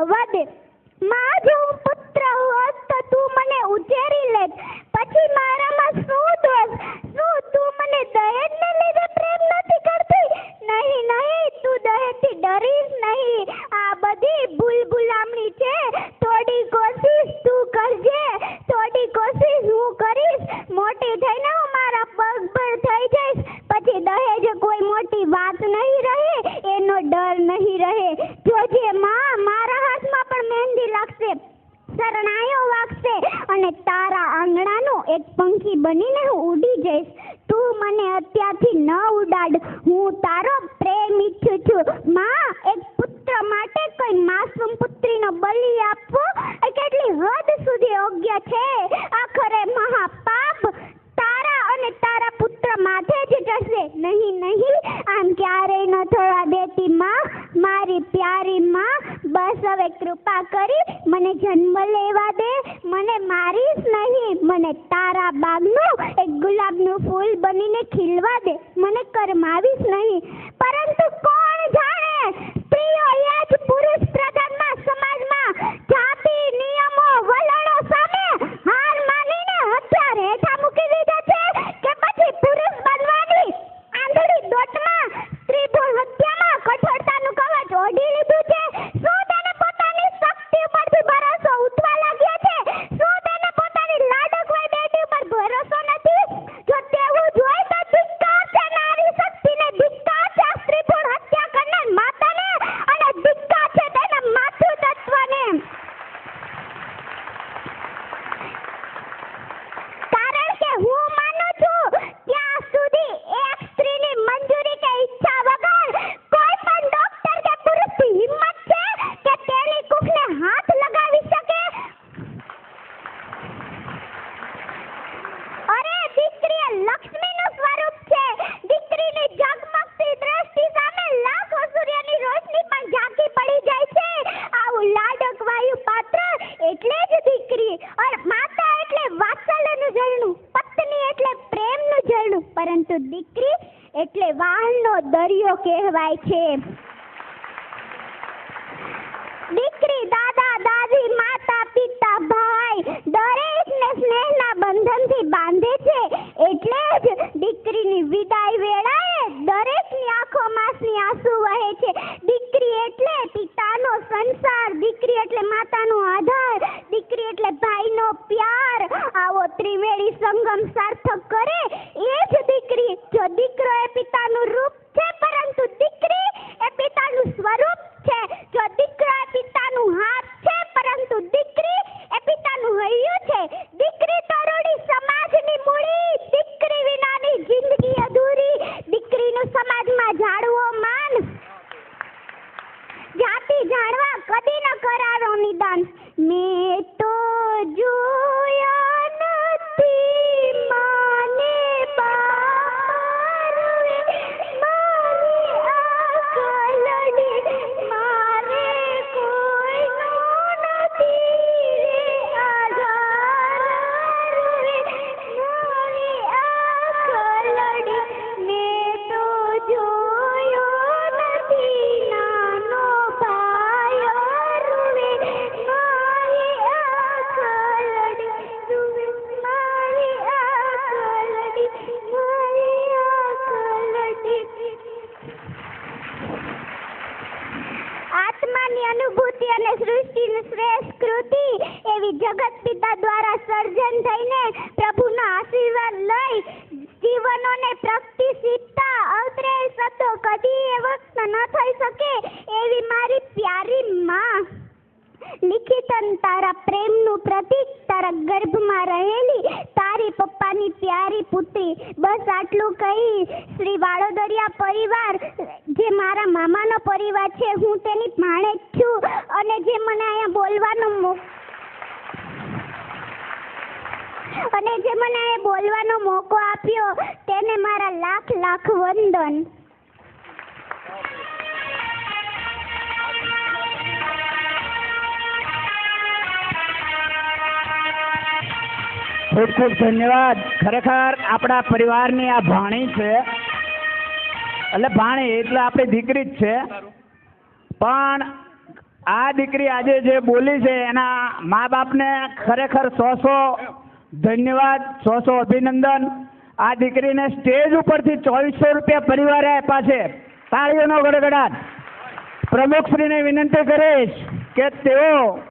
આવવા દે. માં, જો હું પુત્ર હોત તો તું મને ઉછેરી લેત. પછી મારામાં શું દોષ? શું તું મને દહેજને લીધે પ્રેમ નથી કરતી? નહીં નહીં, તું દહેજથી ડરીશ નહીં. આ બધી ભૂલભુલામણી છે. થોડી કોશિશ તું કરજે, થોડી કોશિશ હું કરીશ. મોટી થઈને હું મારા પગ પર થઈ જઈશ. પછી દહેજ કોઈ મોટી વાત નહીં રહે, એનો ડર નહીં રહે. જોજે માં, મારા હાથમાં પણ મહેંદી લાગશે, શરણાઈઓ વાગશે અને તારા આંગણાનું એક પંખી બનીને હું ઉડી જઈશ. તું મને અત્યારથી ન ઉડાડ. હું તારો પ્રેમ ઈચ્છું છું. માં, એક પુત્ર માટે કોઈ માસૂમ પુત્રીનો બલિ આપવો એ કેટલી હદ સુધી યોગ્ય છે? આખરે મહાપાપ તારા અને તારા પુત્ર માથે જ ટળશે. નહીં નહીં, આમ ક્યારેય ન થવા દેતી માં, મારી પ્યારી માં. બસ હવે કૃપા કરી મને જન્મ લેવા દે. મને મારીશ નહીં, મને તારા બાગનું એક ગુલાબનું ફૂલ બનીને ખીલવા દે. મને કરમાવીશ નહીં. પરંતુ કોણ જાણે, સ્ત્રીઓ એ જ પુરુષ પ્રધાનમાં સમાજમાં જાતિ નિયમો વલણો સામે હાર માનીને હથિયાર હેઠા મૂકી દીધા છે કે પછી પુરુષ બનવાની આંધળી દોટમાં સ્ત્રી ભ્રૂણ હત્યામાં કઠોરતાનું કવચ ઓઢી લીધું છે. શું તેને પોતાની શક્તિ ઉપરથી ભરોસો ઉઠવા લાગ્યો છે? શું તેને પોતાની લાડકવાઈ બેટી ઉપર ભરોસો નથી? જો તેવું જ હોય તો ધિક્કાર છે નારી શક્તિને, ધિક્કાર છે સ્ત્રી ભ્રૂણ હત્યા કરનાર માતાને, અને ધિક્કાર છે તેના માતૃતત્વને. કારણ કે હું માનું છું ત્યાં સુધી એક સ્ત્રીની મંજૂરી કે ઈચ્છા વગર કોઈ પણ ડોક્ટર કે પુરુષની હિંમત છે કે તેની કુખને હાથ લગાવી શકે? અરે, દીકરી એ લક્ષ્મીનું સ્વરૂપ છે. દીકરીની ઝગમગતી દ્રષ્ટિ સામે લાખો સૂર્યની રોશની પણ ઝાંકી પડી જાય છે. આવું લાડકવાયું પાત્ર એટલે જ દીકરી. અને માતા એટલે વાત્સલ્યનું ઝરણું, પત્ની એટલે પ્રેમનું ઝરણું, પરંતુ દીકરી એટલે વાહનનો દરિયો કહેવાય છે. દીકરી દાદા દાદી માતા પિતા ભાઈ દરેકને સ્નેહના બંધનથી બાંધે છે. એટલે જ દીકરીની વિદાય વેળાએ દરેકની આંખોમાંથી આંસુ વહે છે. દીકરી એટલે પિતાનો સંસાર, દીકરી એટલે માતાનો આધાર, દીકરી એટલે ભાઈનો પ્યાર. આવો ત્રિવેણી સંગમ સાર્થક કરે એ જ દીકરી. જો દીકરો એ પિતાનું રૂપ છે, પરંતુ દીકરી એ પિતાનું સ્વરૂપ છે. જો દીકરો એ પિતાનું હાથ છે, પરંતુ દીકરી એ પિતાનું હૈયું છે. દીકરી તરુણી સમાજની મૂડી, દીકરી વિનાની જિંદગી અધૂરી. દીકરીનું સમાજમાં જાળવો માન. જાતિ જાણવા કદી ન કરારો નિદાન. મેં તો જોયા નથી માને બારવે, મારી આંખ લડી મારે કોઈનો નથી રે આધાર રે. મારી આંખ લડી મેં તો જોયો નથી નાનો ભાઈ રૂવે. મારી આંખ લડી રૂવે, મારી આંખ લડી, મારી આંખ લડી. આત્માની અનુભૂતિ અને સૃષ્ટિની શ્રેષ્ઠ કૃતિ એવી જગત પિતા દ્વારા સર્જન થઈને પ્રભુના આશીર્વાદ લઈ જીવનોને પ્રગતિશીલતા અવતરે શબ્દો કદી એ વખત ન થઈ શકે એવી મારી પ્યારી માં. લિખિતન તારા પ્રેમનું પ્રતીક, તારા ગર્ભમાં રહેલી તારી પપ્પાની પ્યારી પુત્રી. બસ આટલું કહી શ્રી વાડોદરિયા પરિવાર જે મારા મામાનો પરિવાર છે, હું તેની ભાણેજ છું. અને જે મને અહીંયા બોલવાનો મોકો આપ્યો તેને મારા લાખ લાખ વંદન. ખૂબ ખૂબ ધન્યવાદ. ખરેખર આપણા પરિવારની આ ભાણી છે, એટલે ભાણી એટલે આપણી દીકરી જ છે, પણ આ દીકરી આજે જે બોલી છે એના મા બાપને ખરેખર 100 ધન્યવાદ, 100 અભિનંદન. આ દીકરીને સ્ટેજ ઉપરથી 2400 રૂપિયા પરિવારે આપ્યા છે. તાળીઓનો ગડગડાટ. પ્રમુખશ્રીને વિનંતી કરીશ કે તેઓ